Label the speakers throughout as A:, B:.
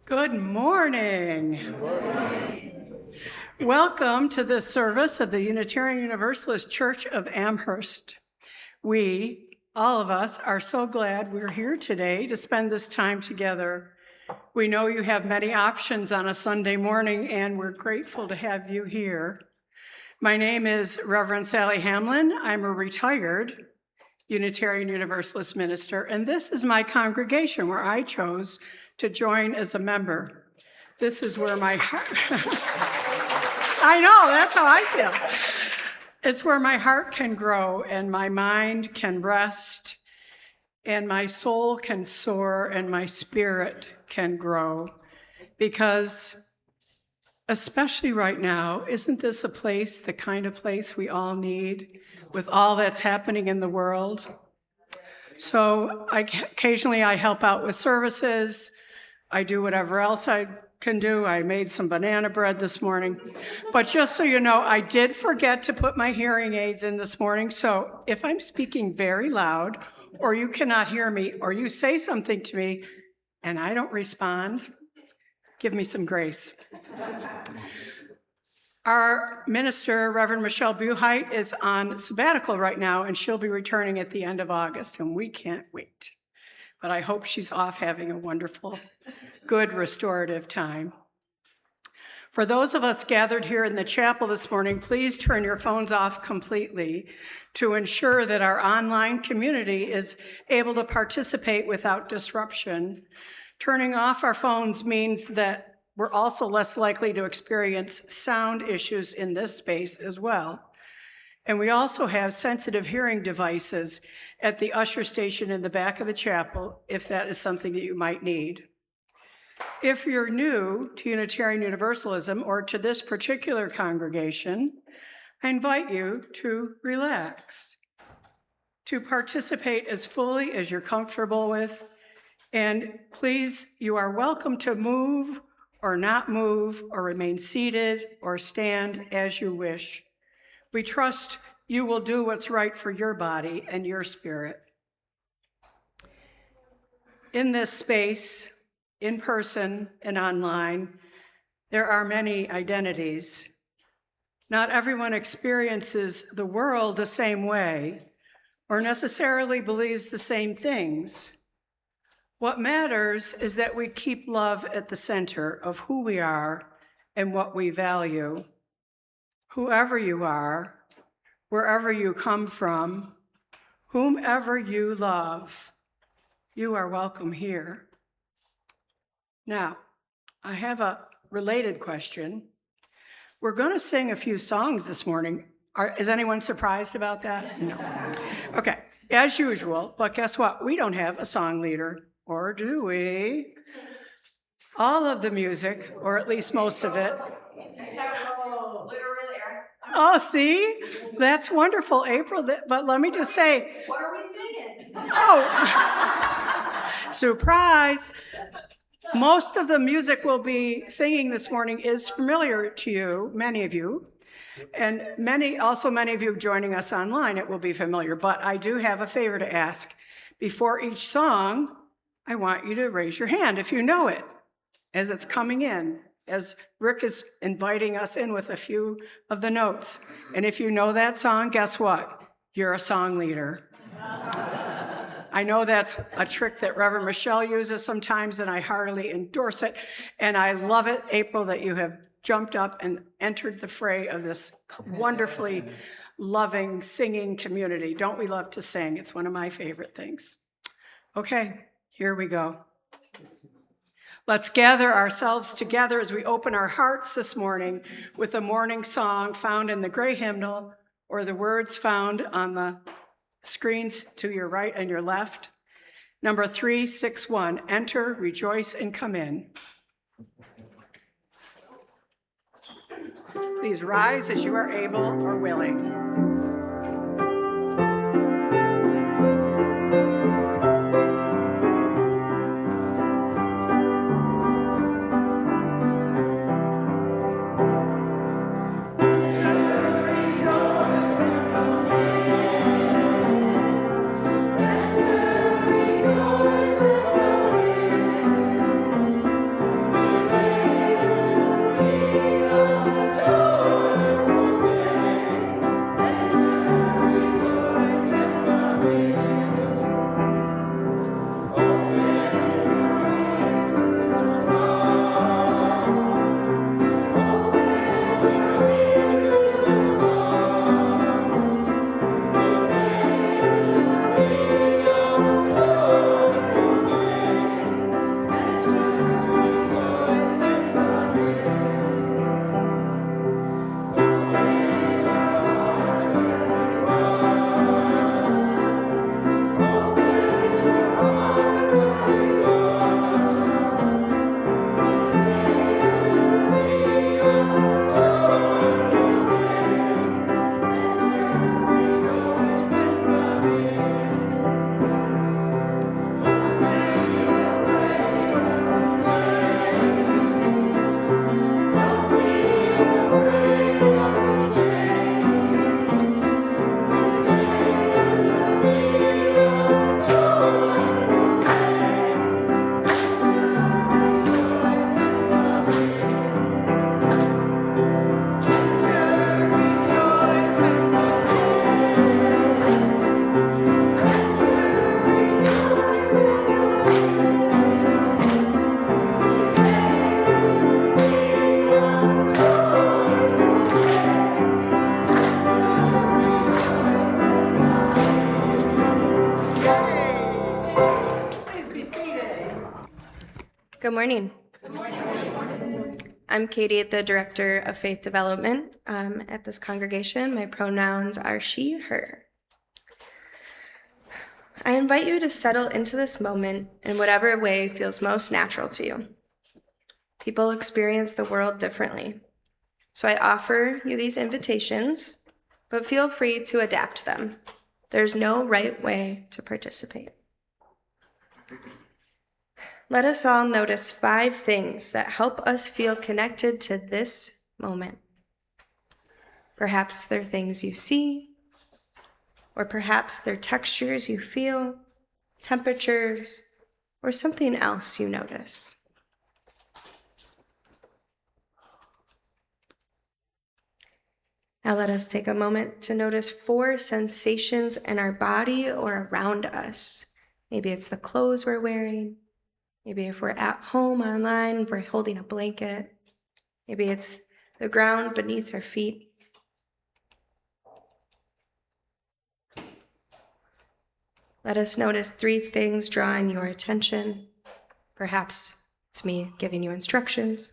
A: Good morning.
B: Good morning.
A: Welcome to this service of the Unitarian Universalist Church of Amherst. We, all of us, are so glad we're here today to spend this time together. We know you have many options on a Sunday morning, and we're grateful to have you here. My name is Reverend Sally Hamlin. I'm a retired Unitarian Universalist minister, and this is my congregation where I chose to join as a member. This is where my heart, I know, that's how I feel. It's where my heart can grow and my mind can rest and my soul can soar and my spirit can grow. Because especially right now, isn't this a place, the kind of place we all need with all that's happening in the world? So occasionally I help out with services. I do whatever else I can do. I made some banana bread this morning. But just so you know, I did forget to put my hearing aids in this morning. So if I'm speaking very loud, or you cannot hear me, or you say something to me and I don't respond, give me some grace. Our minister, Reverend Michelle Buhite, is on sabbatical right now, and she'll be returning at the end of August, and we can't wait. But I hope she's off having a wonderful, good restorative time. For those of us gathered here in the chapel this morning, please turn your phones off completely to ensure that our online community is able to participate without disruption. Turning off our phones means that we're also less likely to experience sound issues in this space as well. And we also have sensitive hearing devices at the usher station in the back of the chapel, if that is something that you might need. If you're new to Unitarian Universalism or to this particular congregation, I invite you to relax, to participate as fully as you're comfortable with. And please, you are welcome to move or not move or remain seated or stand as you wish. We trust you will do what's right for your body and your spirit. In this space, in person and online, there are many identities. Not everyone experiences the world the same way or necessarily believes the same things. What matters is that we keep love at the center of who we are and what we value. Whoever you are, wherever you come from, whomever you love, you are welcome here. Now, I have a related question. We're going to sing a few songs this morning. Is anyone surprised about that? No. Okay, as usual, but guess what? We don't have a song leader, or do we? All of the music, or at least most of it. Oh, see? That's wonderful, April. But let me just say.
B: What are we singing?
A: Oh, surprise. Most of the music we'll be singing this morning is familiar to you, many of you. And many of you joining us online, it will be familiar. But I do have a favor to ask. Before each song, I want you to raise your hand if you know it as it's coming in, as Rick is inviting us in with a few of the notes. And if you know that song, guess what? You're a song leader. I know that's a trick that Reverend Michelle uses sometimes, and I heartily endorse it. And I love it, April, that you have jumped up and entered the fray of this wonderfully loving, singing community. Don't we love to sing? It's one of my favorite things. Okay, here we go. Let's gather ourselves together as we open our hearts this morning with a morning song found in the gray hymnal, or the words found on the screens to your right and your left. Number 361, Enter, Rejoice, and Come In. Please rise as you are able or willing.
C: Good morning. I'm Katie, the Director of Faith Development at this congregation. My pronouns are she, her. I invite you to settle into this moment in whatever way feels most natural to you. People experience the world differently, so I offer you these invitations, but feel free to adapt them. There's no right way to participate. Let us all notice 5 things that help us feel connected to this moment. Perhaps they're things you see, or perhaps they're textures you feel, temperatures, or something else you notice. Now let us take a moment to notice 4 sensations in our body or around us. Maybe it's the clothes we're wearing. Maybe if we're at home online, we're holding a blanket. Maybe it's the ground beneath our feet. Let us notice 3 things drawing your attention. Perhaps it's me giving you instructions.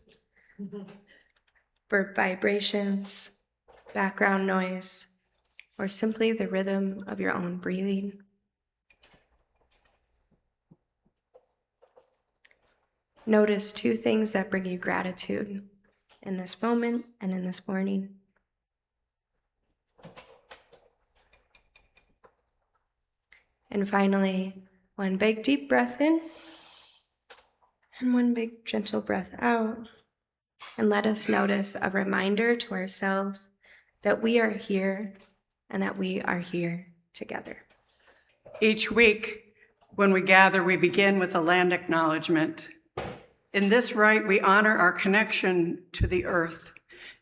C: Bird vibrations, background noise, or simply the rhythm of your own breathing. Notice 2 things that bring you gratitude in this moment and in this morning. And finally, 1 big deep breath in and 1 big gentle breath out. And let us notice a reminder to ourselves that we are here and that we are here together.
A: Each week, when we gather, we begin with a land acknowledgement. In this rite, we honor our connection to the earth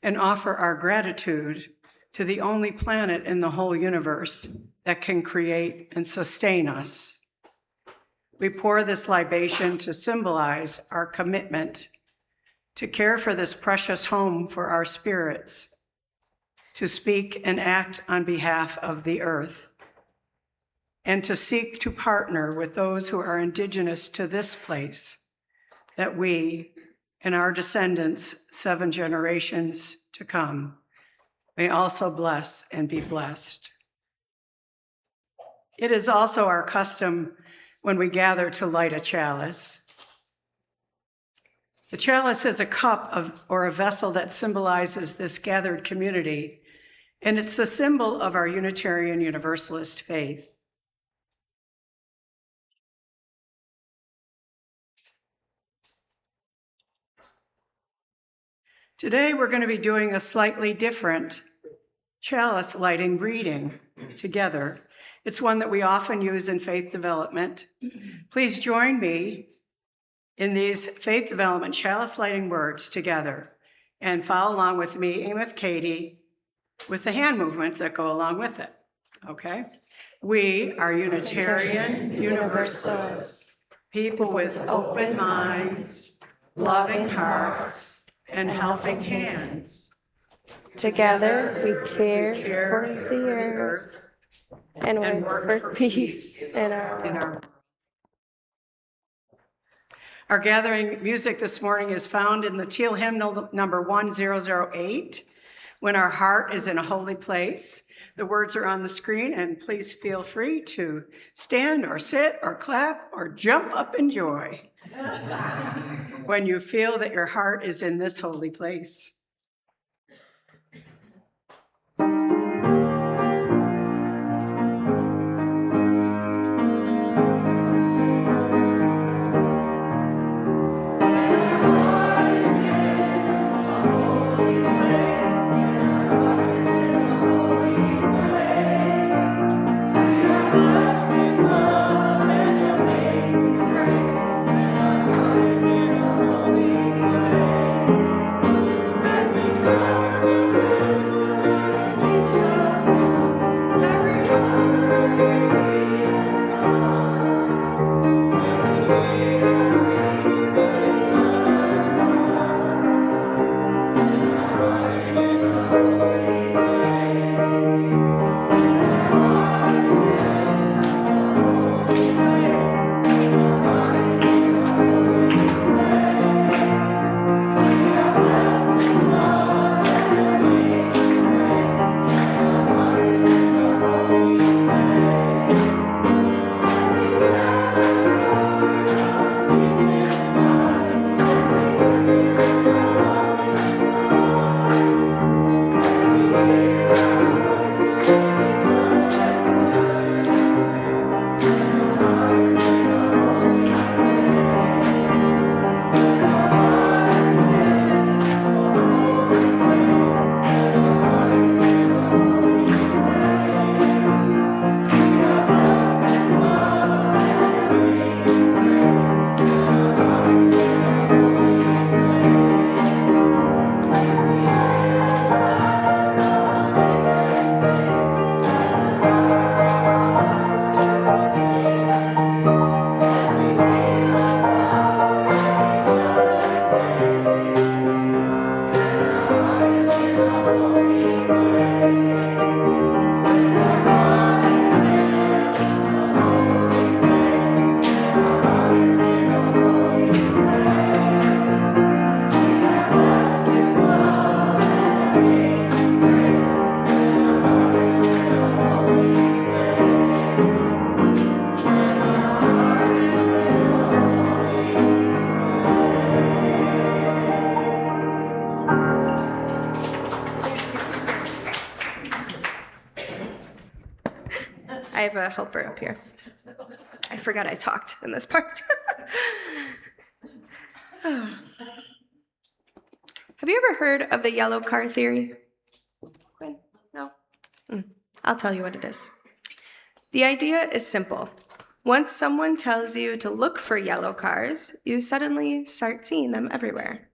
A: and offer our gratitude to the only planet in the whole universe that can create and sustain us. We pour this libation to symbolize our commitment to care for this precious home for our spirits, to speak and act on behalf of the earth, and to seek to partner with those who are indigenous to this place, that we and our descendants, 7 generations to come, may also bless and be blessed. It is also our custom when we gather to light a chalice. The chalice is a cup or a vessel that symbolizes this gathered community, and it's a symbol of our Unitarian Universalist faith. Today, we're going to be doing a slightly different chalice lighting reading together. It's one that we often use in faith development. Please join me in these faith development chalice lighting words together and follow along with me and with Katie with the hand movements that go along with it, okay? We are Unitarian Universalists, people with open minds, loving hearts, and helping hands.
C: Together we care for the earth and work for peace in our world.
A: Our gathering music this morning is found in the Teal hymnal number 1008, When Our Heart is in a Holy Place. The words are on the screen, and please feel free to stand or sit or clap or jump up in joy when you feel that your heart is in this holy place.
B: Holy
C: have a helper up here. I forgot I talked in this part. Have you ever heard of the yellow car theory? No? I'll tell you what it is. The idea is simple. Once someone tells you to look for yellow cars, you suddenly start seeing them everywhere.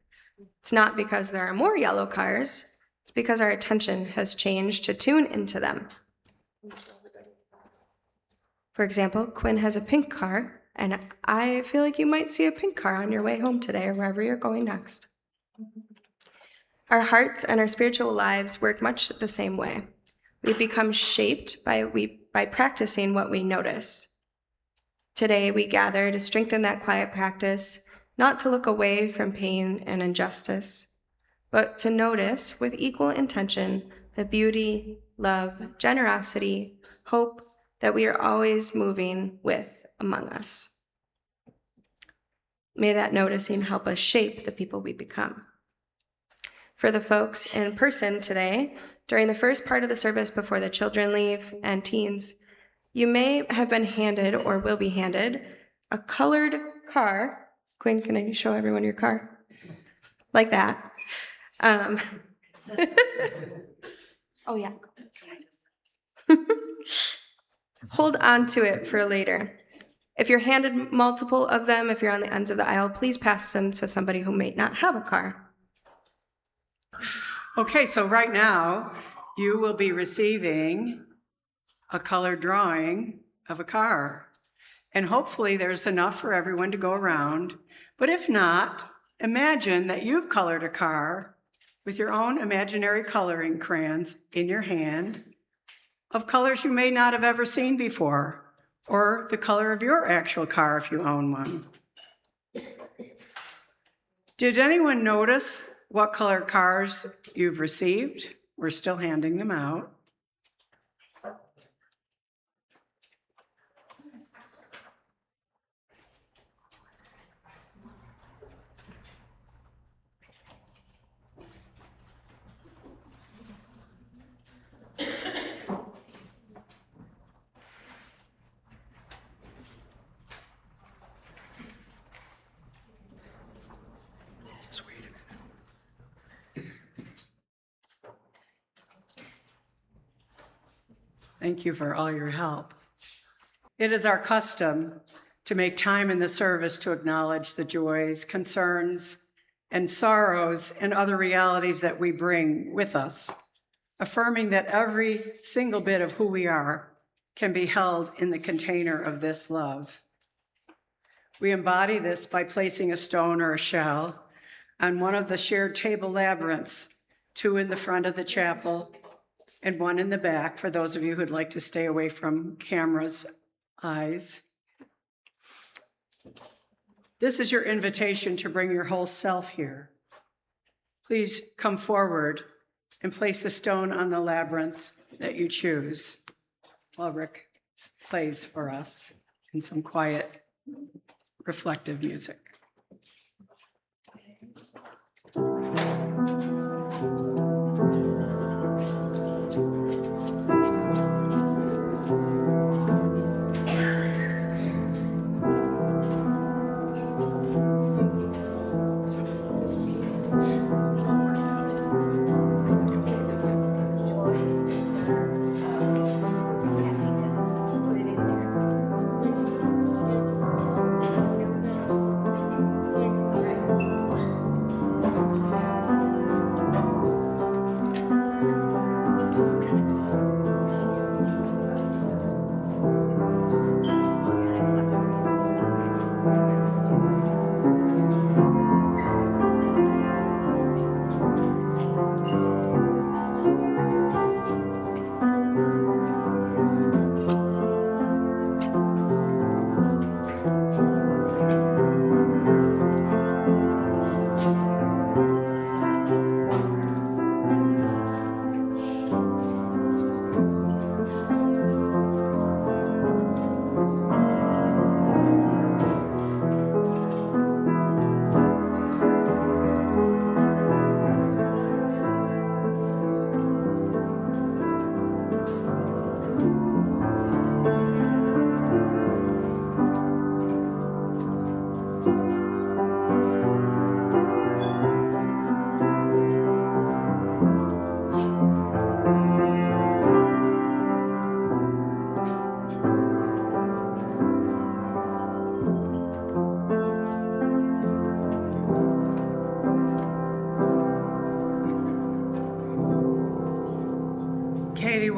C: It's not because there are more yellow cars, it's because our attention has changed to tune into them. For example, Quinn has a pink car, and I feel like you might see a pink car on your way home today or wherever you're going next. Our hearts and our spiritual lives work much the same way. We become shaped by practicing what we notice. Today, we gather to strengthen that quiet practice, not to look away from pain and injustice, but to notice with equal intention the beauty, love, generosity, hope that we are always moving with among us. May that noticing help us shape the people we become. For the folks in person today, during the first part of the service before the children leave and teens, you may have been handed or will be handed a colored car. Quinn, can I show everyone your car? Like that. Oh, yeah. Hold on to it for later. If you're handed multiple of them, if you're on the ends of the aisle, please pass them to somebody who may not have a car.
A: Okay, so right now, you will be receiving a colored drawing of a car. And hopefully there's enough for everyone to go around. But if not, imagine that you've colored a car with your own imaginary coloring crayons in your hand of colors you may not have ever seen before, or the color of your actual car if you own one. Did anyone notice what color cars you've received? We're still handing them out. Thank you for all your help. It is our custom to make time in the service to acknowledge the joys, concerns, and sorrows and other realities that we bring with us, affirming that every single bit of who we are can be held in the container of this love. We embody this by placing a stone or a shell on one of the shared table labyrinths, 2 in the front of the chapel and 1 in the back for those of you who'd like to stay away from cameras' eyes. This is your invitation to bring your whole self here. Please come forward and place a stone on the labyrinth that you choose while Rick plays for us in some quiet, reflective music.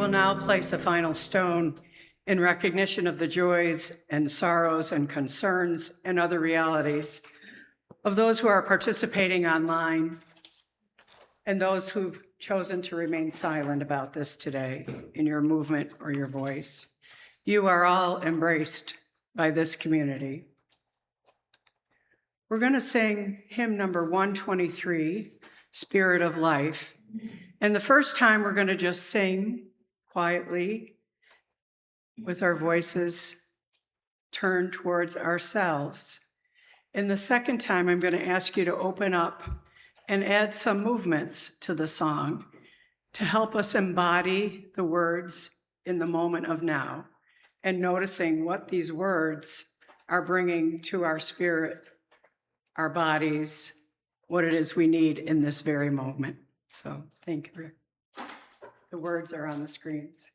A: will now place a final stone in recognition of the joys and sorrows and concerns and other realities of those who are participating online and those who've chosen to remain silent about this today in your movement or your voice. You are all embraced by this community. We're going to sing hymn number 123, Spirit of Life. And the first time we're going to just sing quietly with our voices turned towards ourselves. And the second time I'm going to ask you to open up and add some movements to the song to help us embody the words in the moment of now and noticing what these words are bringing to our spirit, our bodies, what it is we need in this very moment. So thank you. The words are on the screens.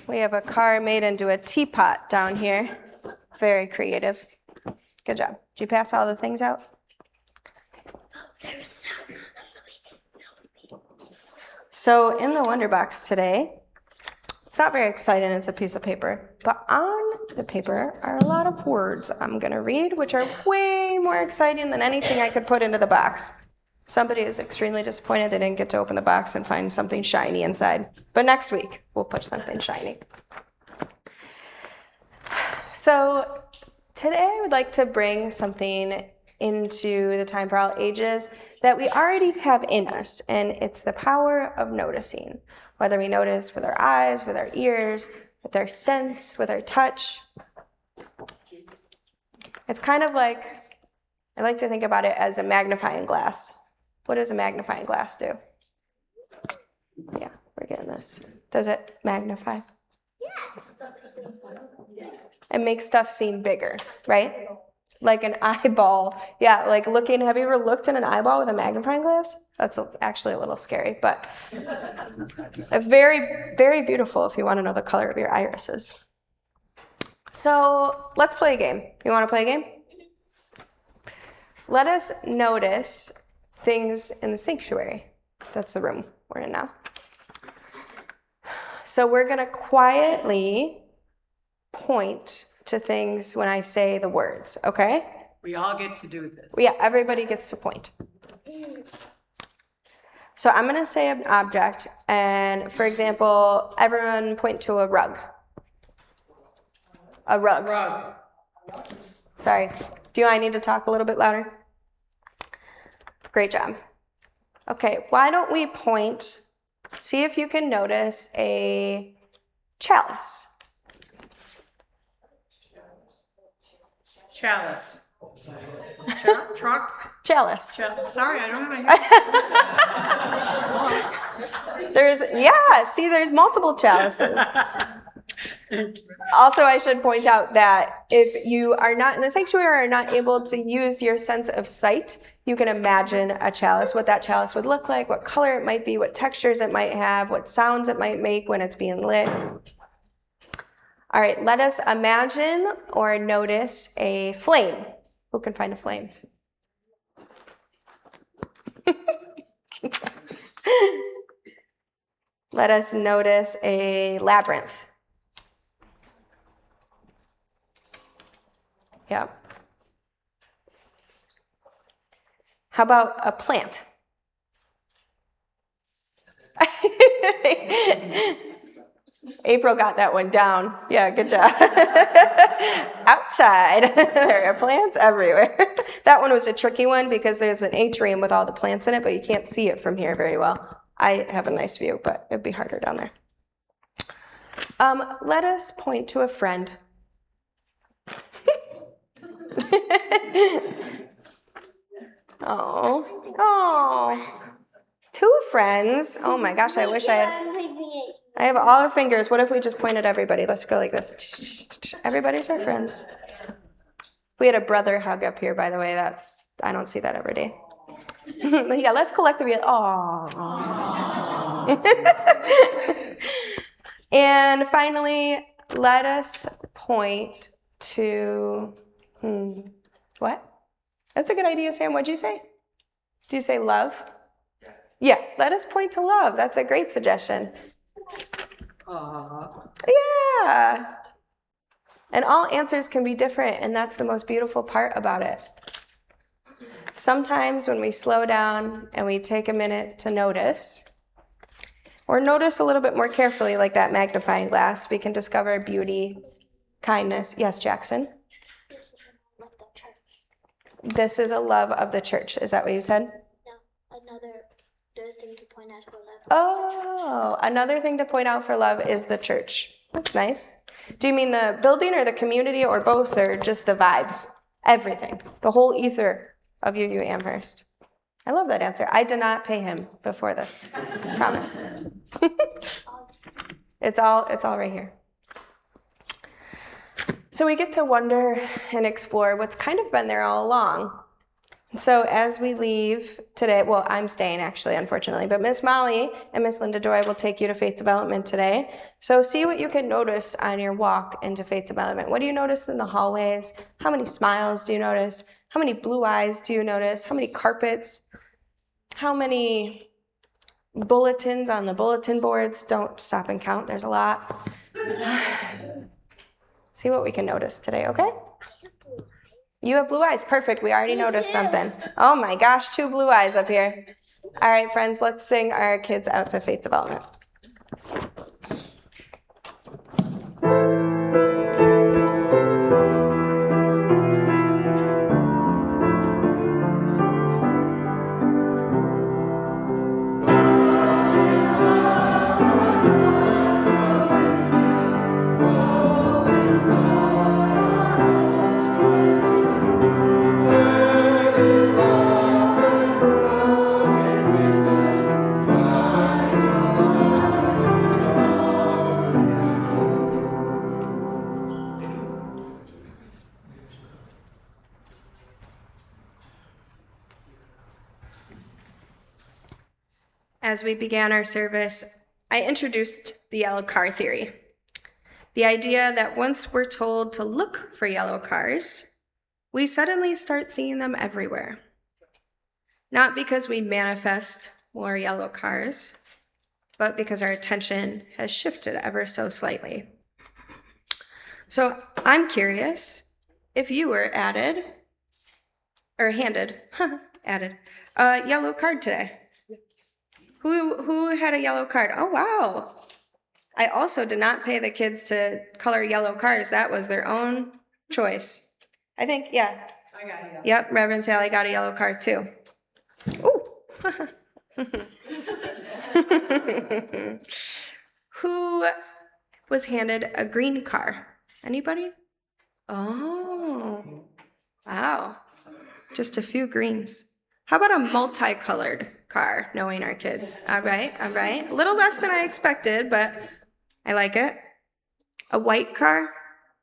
C: We have a car made into a teapot down here. Very creative. Good job. Did you pass all the things out? So in the Wonder Box today, it's not very exciting, it's a piece of paper, but on the paper are a lot of words I'm gonna read, which are way more exciting than anything I could put into the box. Somebody is extremely disappointed they didn't get to open the box and find something shiny inside. But next week, we'll put something shiny. So today I would like to bring something into the Time for All Ages that we already have in us, and it's the power of noticing. Whether we notice with our eyes, with our ears, with our sense, with our touch, It's kind of like, I like to think about it as a magnifying glass. What does a magnifying glass do? Yeah, we're getting this. Does it magnify?
B: Yes.
C: It makes stuff seem bigger, right? Like an eyeball. Yeah, like looking, have you ever looked in an eyeball with a magnifying glass? That's actually a little scary, but very, very beautiful if you want to know the color of your irises. So let's play a game. You want to play a game? Let us notice things in the sanctuary. That's the room we're in now. So we're going to quietly point to things when I say the words, okay?
A: We all get to do this.
C: Yeah, everybody gets to point. So I'm going to say an object, and for example, everyone point to a rug. A rug.
A: Rug.
C: Sorry. Do I need to talk a little bit louder? Great job. Okay, why don't we point, see if you can notice a chalice.
A: Chalice. Truck.
C: Chalice.
A: Sorry, I don't have
C: There's multiple chalices. Also, I should point out that if you are not in the sanctuary or are not able to use your sense of sight, you can imagine a chalice, what that chalice would look like, what color it might be, what textures it might have, what sounds it might make when it's being lit. All right, let us imagine or notice a flame. Who can find a flame? Let us notice a labyrinth. Yep. How about a plant? April got that one down. Yeah, good job. Outside. There are plants everywhere. That one was a tricky one because there's an atrium with all the plants in it, but you can't see it from here very well. I have a nice view, but it'd be harder down there. Let us point to a friend. Oh, two friends. Oh my gosh, I wish I had. I have all the fingers. What if we just point at everybody? Let's go like this. Everybody's our friends. We had a brother hug up here, by the way. I don't see that every day. Yeah, let's collectively. Aww. And finally, let us point to. What? That's a good idea, Sam. What'd you say? Did you say love? Yes. Yeah, let us point to love. That's a great suggestion. Yeah. And all answers can be different, and that's the most beautiful part about it. Sometimes when we slow down and we take a minute to notice, or notice a little bit more carefully, like that magnifying glass, we can discover beauty, kindness. Yes, Jackson? This is a love of the church. Is that what you said?
B: No, another thing to point out for love.
C: Oh, another thing to point out for love is the church. That's nice. Do you mean the building or the community or both or just the vibes? Everything. The whole ether of UU Amherst. I love that answer. I did not pay him before this. Promise. It's all right here. So we get to wonder and explore what's kind of been there all along. So as we leave today, well, I'm staying actually, unfortunately, but Miss Molly and Miss Linda Joy will take you to Faith Development today. So see what you can notice on your walk into Faith Development. What do you notice in the hallways? How many smiles do you notice? How many blue eyes do you notice? How many carpets? How many bulletins on the bulletin boards? Don't stop and count. There's a lot. See what we can notice today, okay? You have blue eyes. Perfect. We already noticed something. Oh my gosh, 2 blue eyes up here. All right, friends, let's sing our kids out to Faith Development. as we began our service, I introduced the yellow car theory. The idea that once we're told to look for yellow cars, we suddenly start seeing them everywhere. Not because we manifest more yellow cars, but because our attention has shifted ever so slightly. So I'm curious if you were handed a yellow card today. Who had a yellow card? Oh, wow. I also did not pay the kids to color yellow cars. That was their own choice. I think, yeah.
A: I got it.
C: Yep, Reverend Sally got a yellow card too. Ooh. Who was handed a green car? Anybody? Oh, wow. Just a few greens. How about a multicolored car, knowing our kids? All right. A little less than I expected, but I like it. A white car?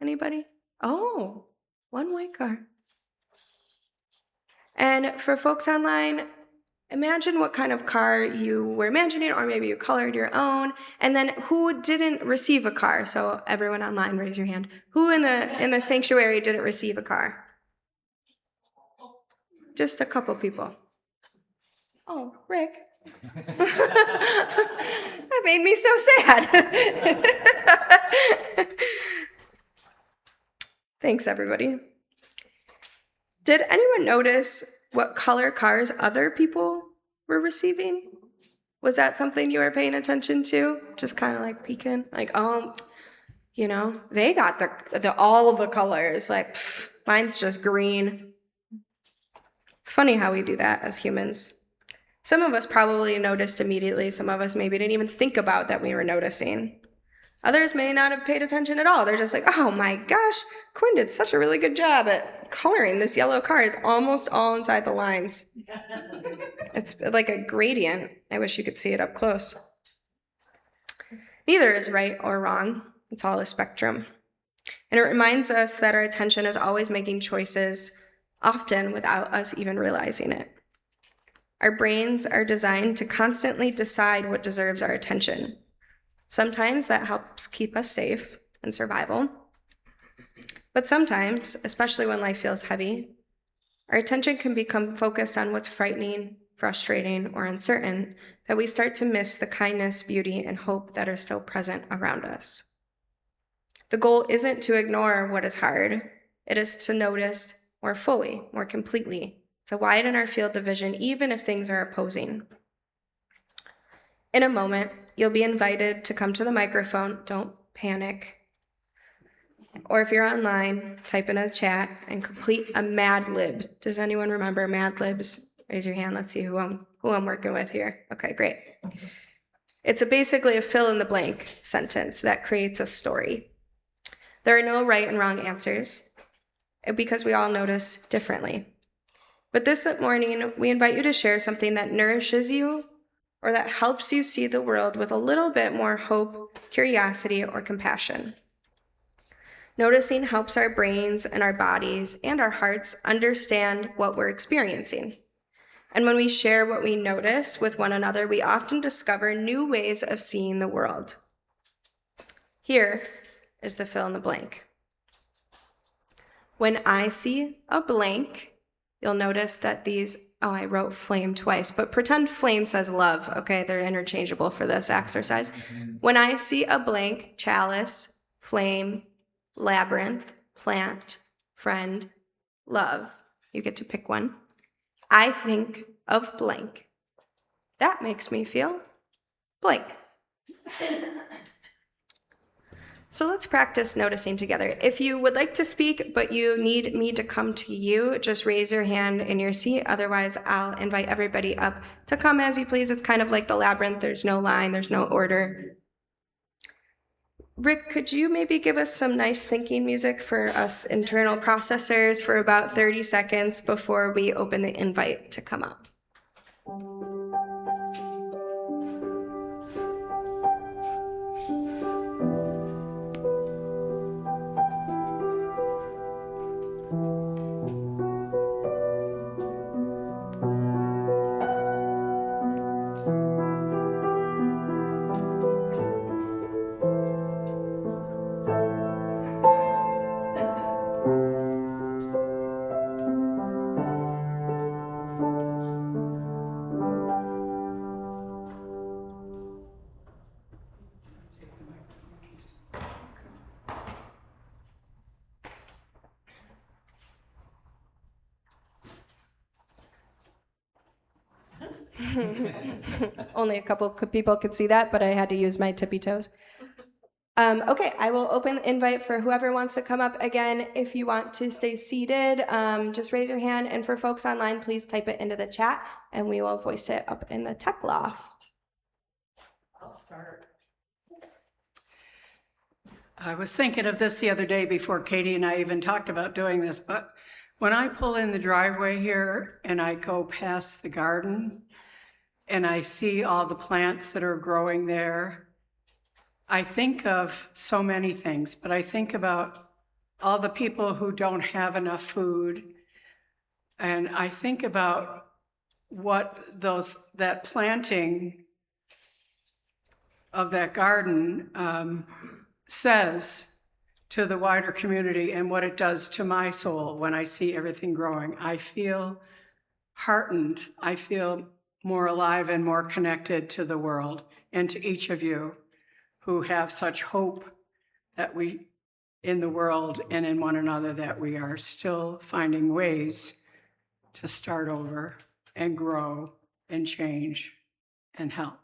C: Anybody? Oh, one white car. And for folks online, imagine what kind of car you were imagining, or maybe you colored your own. And then who didn't receive a car? So everyone online, raise your hand. Who in the sanctuary didn't receive a car? Just a couple people. Oh, Rick. That made me so sad. Thanks, everybody. Did anyone notice what color cars other people were receiving? Was that something you were paying attention to? Just kind of like peeking? Like, oh, they got the all of the colors. Like, mine's just green. It's funny how we do that as humans. Some of us probably noticed immediately. Some of us maybe didn't even think about that we were noticing. Others may not have paid attention at all. They're just like, oh my gosh, Quinn did such a really good job at coloring this yellow car. It's almost all inside the lines. It's like a gradient. I wish you could see it up close. Neither is right or wrong. It's all a spectrum. And it reminds us that our attention is always making choices, often without us even realizing it. Our brains are designed to constantly decide what deserves our attention. Sometimes that helps keep us safe and survival. But sometimes, especially when life feels heavy, our attention can become focused on what's frightening, frustrating, or uncertain, that we start to miss the kindness, beauty, and hope that are still present around us. The goal isn't to ignore what is hard. It is to notice more fully, more completely, to widen our field of vision, even if things are opposing. In a moment, you'll be invited to come to the microphone. Don't panic. Or if you're online, type in the chat and complete a Mad Lib. Does anyone remember Mad Libs? Raise your hand. Let's see who I'm working with here. Okay, great. It's basically a fill-in-the-blank sentence that creates a story. There are no right and wrong answers because we all notice differently. But this morning, we invite you to share something that nourishes you or that helps you see the world with a little bit more hope, curiosity, or compassion. Noticing helps our brains and our bodies and our hearts understand what we're experiencing. And when we share what we notice with one another, we often discover new ways of seeing the world. Here is the fill in the blank. When I see a blank, you'll notice that I wrote flame twice, but pretend flame says love, okay? They're interchangeable for this exercise. When I see a blank, chalice, flame, labyrinth, plant, friend, love, you get to pick one. I think of blank. That makes me feel blank. So let's practice noticing together. If you would like to speak, but you need me to come to you, just raise your hand in your seat. Otherwise, I'll invite everybody up to come as you please. It's kind of like the labyrinth. There's no line, there's no order. Rick, could you maybe give us some nice thinking music for us internal processors for about 30 seconds before we open the invite to come up? Only a couple people could see that, but I had to use my tippy toes. Okay, I will open the invite for whoever wants to come up. Again, if you want to stay seated, just raise your hand. And for folks online, please type it into the chat, and we will voice it up in the tech loft.
A: I'll start. I was thinking of this the other day before Katie and I even talked about doing this, but when I pull in the driveway here and I go past the garden and I see all the plants that are growing there, I think of so many things, but I think about all the people who don't have enough food. And I think about what that planting of that garden says to the wider community and what it does to my soul when I see everything growing. I feel heartened. I feel more alive and more connected to the world and to each of you who have such hope that we, in the world and in one another, that we are still finding ways to start over and grow and change and help.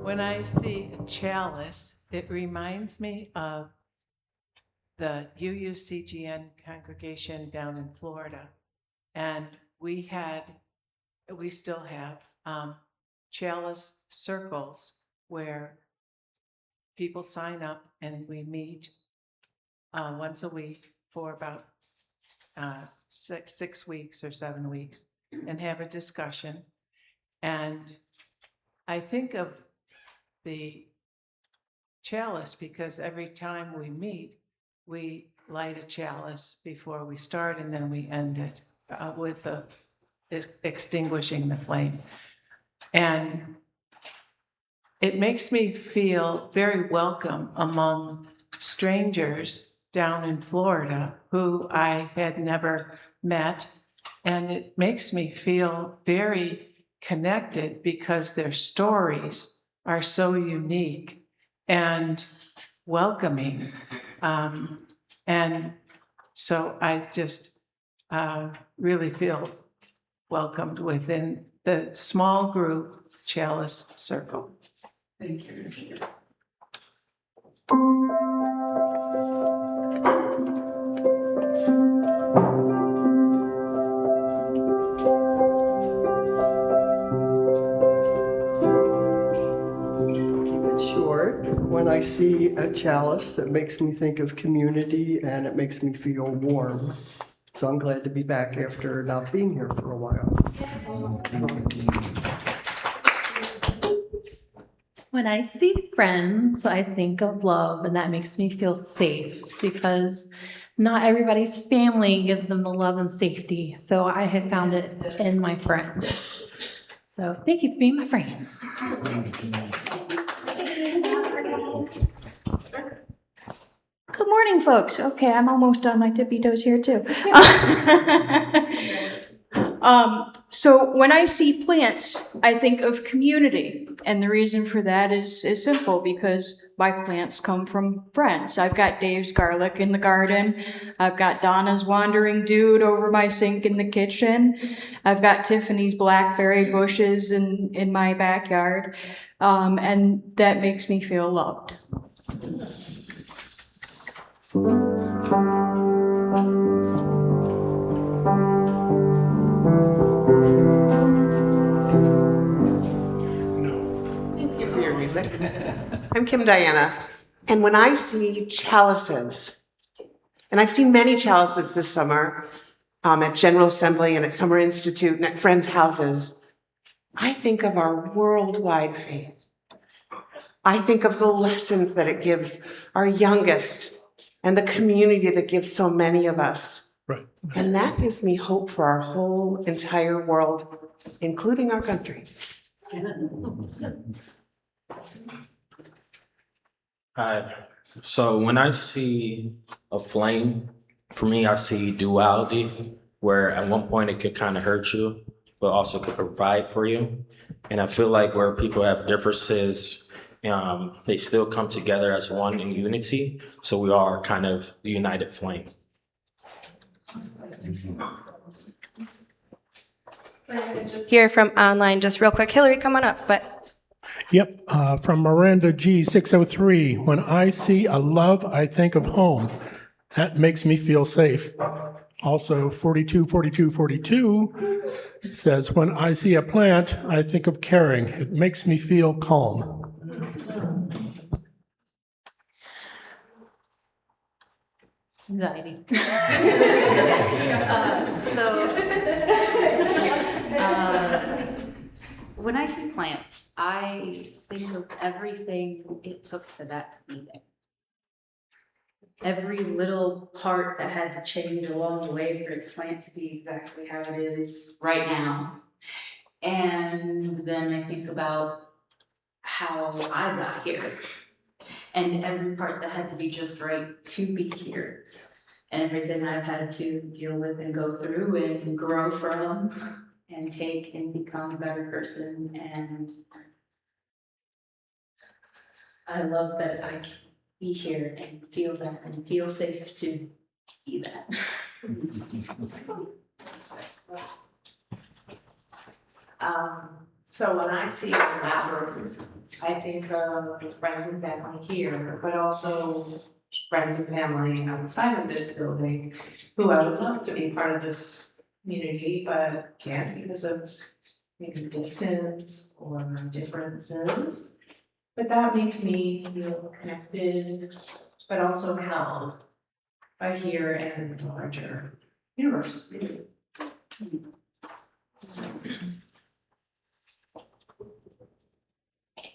D: When I see a chalice, it reminds me of the UU congregation down in Florida. And we still have chalice circles where people sign up and we meet once a week for about 6 weeks or 7 weeks and have a discussion. And I think of the chalice because every time we meet, we light a chalice before we start and then we end it with extinguishing the flame. And it makes me feel very welcome among strangers down in Florida who I had never met. And it makes me feel very connected because their stories are so unique and welcoming. And so I just really feel welcomed within the small group Chalice Circle.
A: Thank you.
E: When I see a chalice, it makes me think of community and it makes me feel warm. So I'm glad to be back after not being here for a while.
F: When I see friends, I think of love, and that makes me feel safe because not everybody's family gives them the love and safety. So I have found it in my friends. So thank you for being my friend.
G: Good morning, folks. Okay, I'm almost on my tippy toes here too. So when I see plants, I think of community. And the reason for that is simple, because my plants come from friends. I've got Dave's garlic in the garden. I've got Donna's wandering dude over my sink in the kitchen. I've got Tiffany's blackberry bushes in my backyard. And that makes me feel loved.
H: I'm Kim Diana, and when I see chalices, and I've seen many chalices this summer at General Assembly and at Summer Institute and at friends' houses, I think of our worldwide faith. I think of the lessons that it gives our youngest and the community that gives so many of us.
E: Right.
H: And that gives me hope for our whole entire world, including our country.
I: Hi. So when I see a flame, for me, I see duality. where at one point it could kind of hurt you, but also could provide for you. And I feel like where people have differences, they still come together as one in unity. So we are kind of the united flame.
C: Hear from online just real quick. Hillary, come on up. But
J: Yep, from Miranda G, 603. When I see a love, I think of home. That makes me feel safe. Also, 424242 says, when I see a plant, I think of caring. It makes me feel calm.
F: Anxiety.
K: When I see plants, I think of everything it took for that to be there. Every little part that had to change along the way for the plant to be exactly how it is right now. And then I think about how I got here and every part that had to be just right to be here. And everything I've had to deal with and go through and grow from and take and become a better person. And I love that I can be here and feel that and feel safe to be that.
L: So when I see a collaborative, I think of friends and family here, but also friends and family outside of this building who I would love to be part of this community, but can't because of maybe distance or differences. But that makes me feel connected, but also held by here and the larger universe.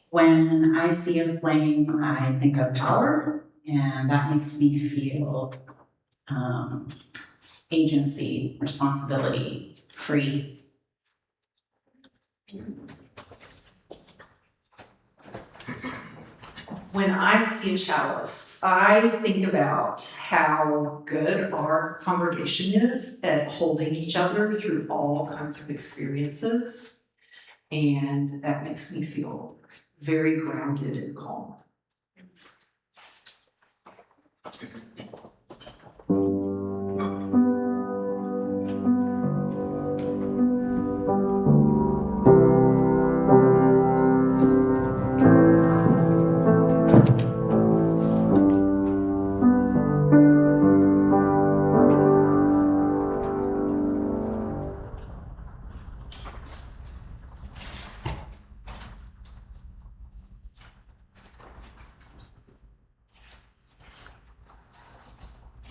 K: When I see a flame, I think of power, and that makes me feel agency, responsibility, free.
L: When I see a chalice, I think about how good our congregation is at holding each other through all kinds of experiences. And that makes me feel very grounded and calm.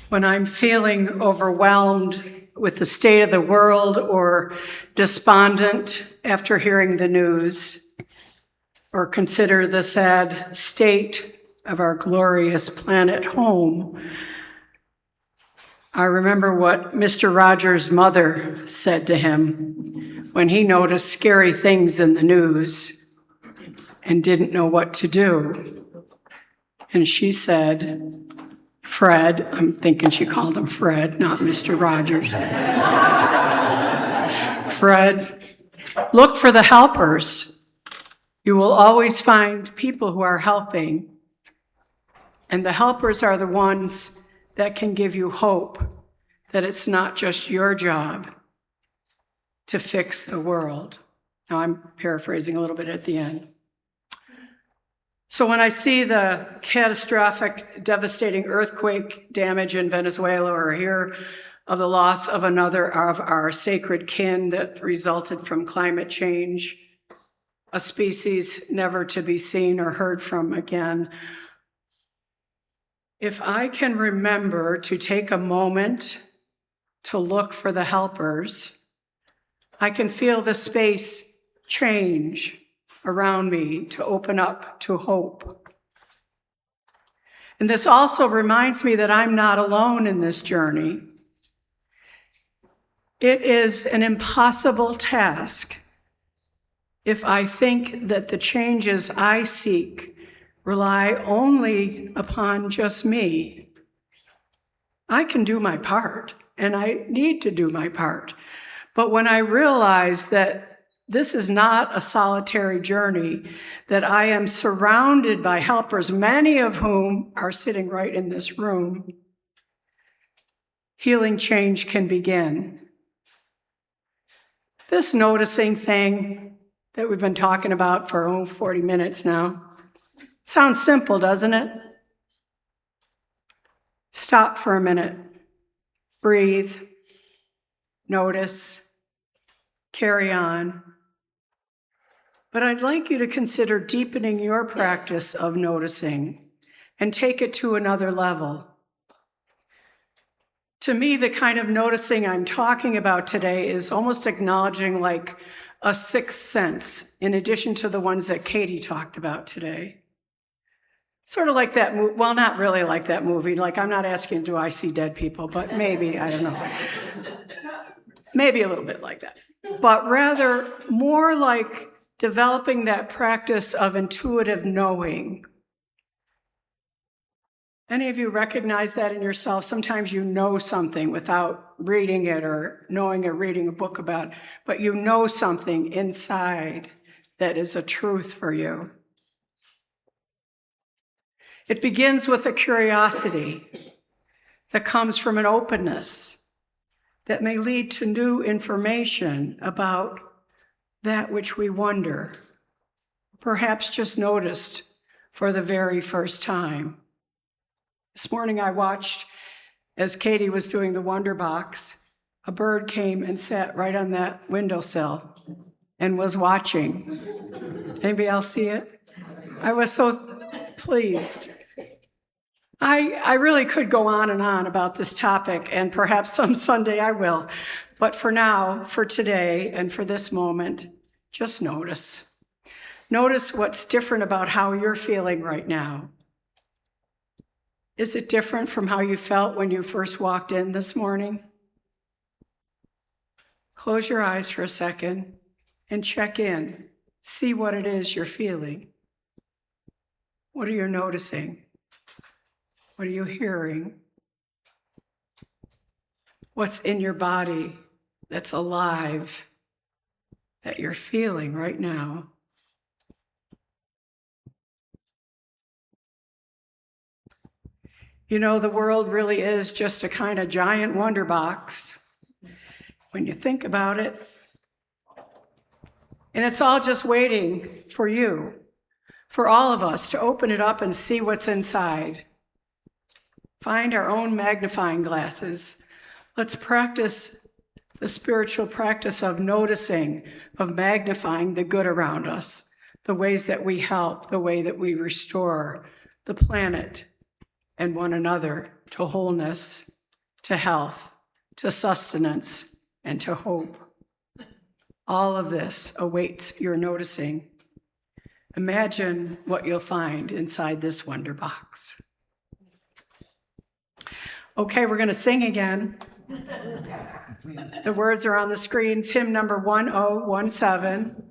A: When I'm feeling overwhelmed with the state of the world or despondent after hearing the news, or consider the sad state of our glorious planet home, I remember what Mr. Rogers' mother said to him when he noticed scary things in the news and didn't know what to do. And she said, Fred, I'm thinking she called him Fred, not Mr. Rogers. Fred, look for the helpers. You will always find people who are helping. And the helpers are the ones that can give you hope that it's not just your job to fix the world. Now, I'm paraphrasing a little bit at the end. So when I see the catastrophic, devastating earthquake damage in Venezuela, or hear of the loss of another of our sacred kin that resulted from climate change, a species never to be seen or heard from again, if I can remember to take a moment to look for the helpers, I can feel the space change around me to open up to hope. And this also reminds me that I'm not alone in this journey. It is an impossible task if I think that the changes I seek rely only upon just me. I can do my part. and I need to do my part. But when I realize that this is not a solitary journey, that I am surrounded by helpers, many of whom are sitting right in this room, healing change can begin. This noticing thing that we've been talking about for 40 minutes now sounds simple, doesn't it? Stop for a minute, breathe, notice, carry on. But I'd like you to consider deepening your practice of noticing and take it to another level. To me, the kind of noticing I'm talking about today is almost acknowledging like a sixth sense, in addition to the ones that Katie talked about today. Sort of like that movie, well, not really like that movie. Like, I'm not asking, do I see dead people? But maybe, I don't know. Maybe a little bit like that. But rather, more like developing that practice of intuitive knowing. Any of you recognize that in yourself? Sometimes you know something without reading it or knowing or reading a book about it, but you know something inside that is a truth for you. It begins with a curiosity that comes from an openness that may lead to new information about that which we wonder, perhaps just noticed for the very first time. This morning I watched, as Katie was doing the Wonder Box, a bird came and sat right on that windowsill and was watching. Anybody else see it? I was so pleased. I really could go on and on about this topic, and perhaps some Sunday I will. But for now, for today, and for this moment, just notice. Notice what's different about how you're feeling right now. Is it different from how you felt when you first walked in this morning? Close your eyes for a second and check in. See what it is you're feeling. What are you noticing? What are you hearing? What's in your body that's alive that you're feeling right now? You know, the world really is just a kind of giant wonder box when you think about it. And it's all just waiting for you, for all of us to open it up and see what's inside. Find our own magnifying glasses. Let's practice the spiritual practice of noticing, of magnifying the good around us, the ways that we help, the way that we restore the planet and one another to wholeness, to health, to sustenance, and to hope. All of this awaits your noticing. Imagine what you'll find inside this wonder box. Okay, we're going to sing again. The words are on the screens. Hymn number 1017,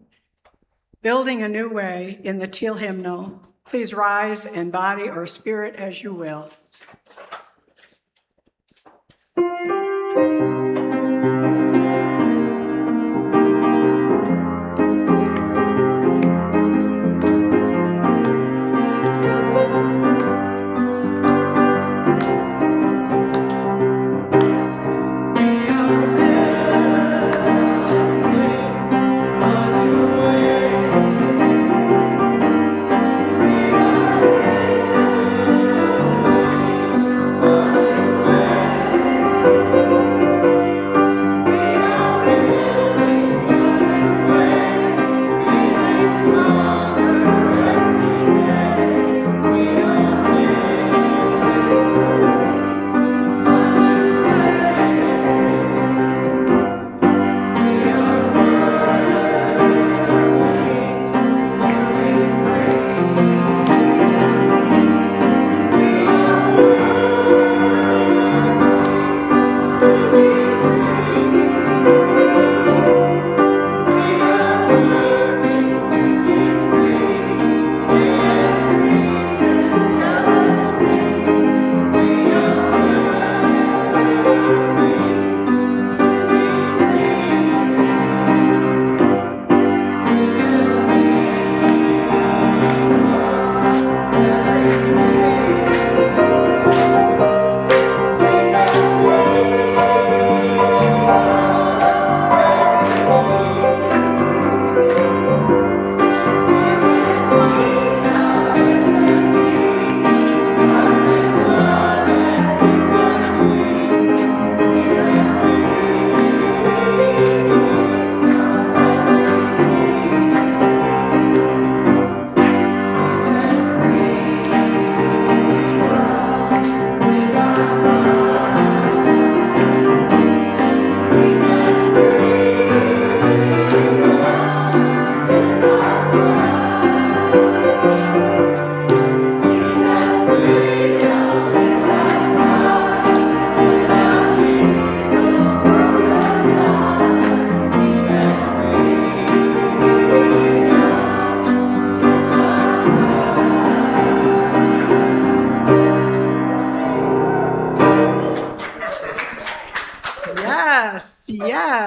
A: Building a New Way in the Teal Hymnal. Please rise in body or spirit as you will.
M: We are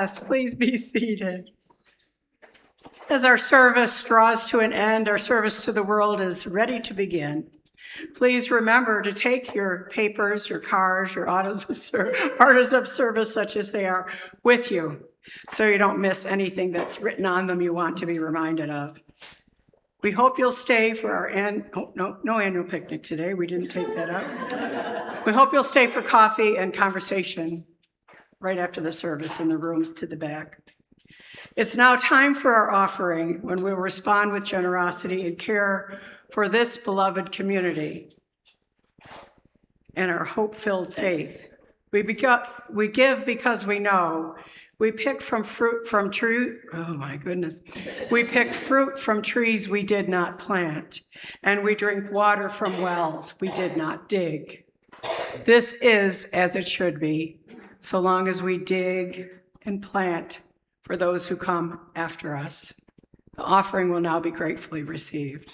A: Yes, please be seated. As our service draws to an end, our service to the world is ready to begin. Please remember to take your papers, your cars, your orders of service, such as they are, with you, so you don't miss anything that's written on them you want to be reminded of. We hope you'll stay for our no annual picnic today. We didn't take that up. We hope you'll stay for coffee and conversation right after the service in the rooms to the back. It's now time for our offering, when we'll respond with generosity and care for this beloved community and our hope-filled faith. We give because we know. We pick fruit from trees we did not plant, and we drink water from wells we did not dig. This is as it should be, so long as we dig and plant for those who come after us. The offering will now be gratefully received.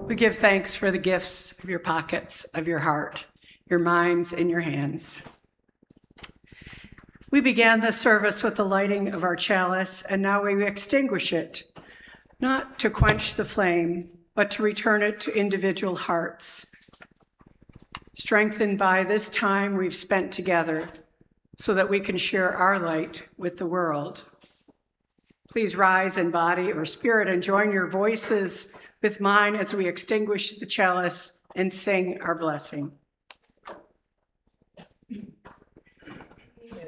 A: We give thanks for the gifts of your pockets, of your heart, your minds, and your hands. We began the service with the lighting of our chalice, and now we extinguish it, not to quench the flame, but to return it to individual hearts, strengthened by this time we've spent together so that we can share our light with the world. Please rise in body or spirit and join your voices with mine as we extinguish the chalice and sing our blessing.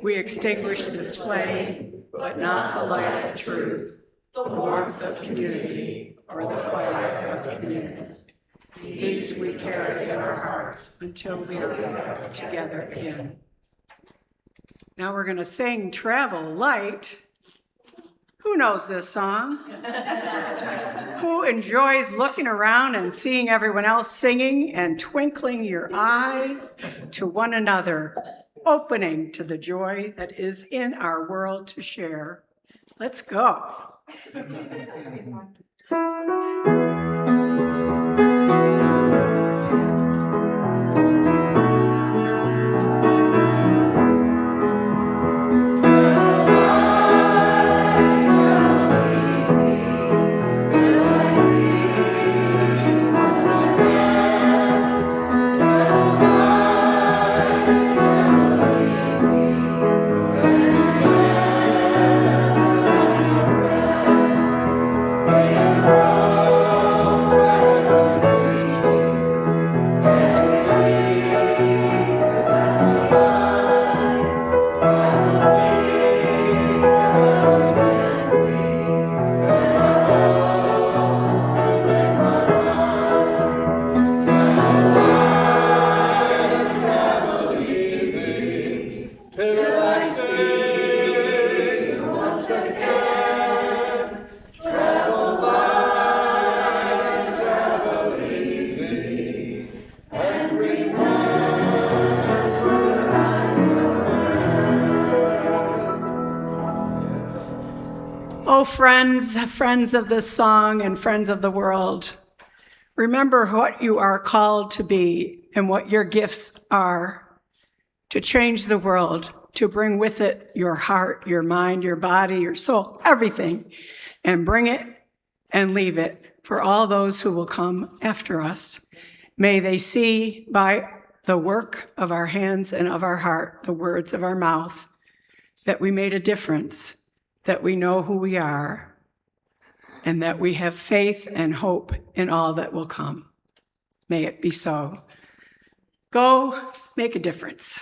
A: We extinguish this flame, but not the light of truth, the warmth of community, or the fire of community. These we carry in our hearts until we are together again. Now we're going to sing Travel Light. Who knows this song? Who enjoys looking around and seeing everyone else singing and twinkling your eyes to one another, opening to the joy that is in our world to share? Let's go. Oh, friends of this song and friends of the world, remember what you are called to be and what your gifts are: to change the world, to bring with it your heart, your mind, your body, your soul, everything, and bring it and leave it for all those who will come after us. May they see by the work of our hands and of our heart, the words of our mouth, that we made a difference, that we know who we are, and that we have faith and hope in all that will come. May it be so. Go make a difference.